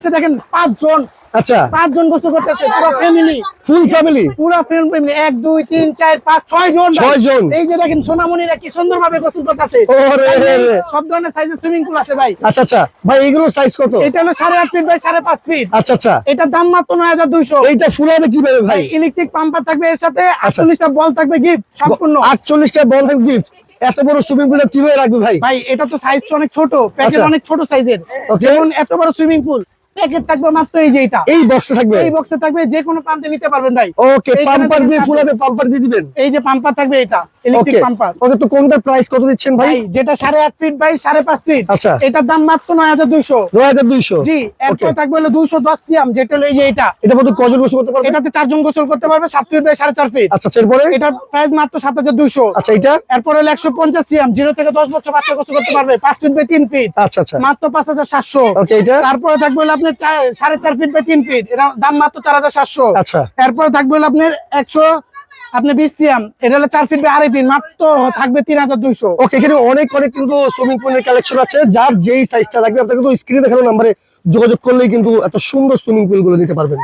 দেখেন 5 জন। আচ্ছা 5 জন গোসল করতেছে, পুরো ফ্যামিলি, ফুল ফ্যামিলি, পুরো ফ্যামিলি 1 2 3 4 5 6 জন। 6 জন। এই যে দেখেন সোনামণিরা কি সুন্দরভাবে গোসল করতেছে। ওরে সব ধরনের সাইজের সুইমিং পুল আছে ভাই। আচ্ছা আচ্ছা ভাই, এগুলো সাইজ কত? এটা হলো 8.5 ফিট বাই 5.5 ফিট। আচ্ছা আচ্ছা, এটার দাম মাত্র 9200। এইটা ফুল হবে কিভাবে ভাই? ইলেকট্রিক পাম্পার থাকবে এর সাথে, আচ্ছা। 48টা বল থাকবে গিফট সম্পূর্ণ। 48টা বল থাকবে গিফট। এত বড় সুইমিং পুল কিভাবে রাখবে ভাই? ভাই এটা তো সাইজটা অনেক ছোট, প্যাকেট আচ্ছা। অনেক ছোট সাইজের। Okay. যেমন এত বড় সুইমিং পুল প্যাকেট থাকবে মাত্র এই যে এটা, এই বক্সে থাকবে। এই বক্সে থাকবে, যে কোনো প্রান্তে নিতে পারবেন ভাই। ওকে, এইখানে পাম্পার দেখেন দিয়ে ফুল থাকবে। হবে, পাম্পার দিয়ে দিবেন। এই যে পাম্পার থাকবে, এটা ইলেকট্রিক ওকে পাম্পার। ওকে, তো কোনটার প্রাইস কত দিচ্ছেন ভাই? ভাই যেটা 8.5 ফিট বাই 5.5 ফিট, আচ্ছা। এটার দাম মাত্র 9200। 9200। জি, এরপর থাকবে হলো 210 সিএম, যেটা হলো এই যে এটা। এটা মধ্যে কজন গোসল করতে পারবে? এটাতে 4 জন গোসল করতে পারবে, 7 ফিট বাই 4.5 ফিট। আচ্ছা, এরপরে এটার প্রাইস মাত্র 7200। আচ্ছা, এটা এরপর হলো 150 সিএম, 0 থেকে 10 বছর বাচ্চা গোসল করতে পারবে, 5 ফিট বাই 3 ফিট, আচ্ছা আচ্ছা, মাত্র 5700। ওকে, এটা তারপরে থাকবে হলো আপনার 4.5 ফিট বাই 3 ফিট, এর দাম মাত্র 4700। আচ্ছা। এরপর থাকবে হলো আপনার 20 সিএম, এটা হলো 4 ফিট বাই 2.5 ফিট, মাত্র থাকবে 3200। ওকে, এখানে অনেক অনেক কিন্তু সুইমিং পুলের কালেকশন আছে। যার যেই সাইজটা লাগবে আপনাকে কিন্তু স্ক্রিনে দেখানো নাম্বারে যোগাযোগ করলেই কিন্তু এত সুন্দর সুইমিং পুল গুলো নিতে পারবেন।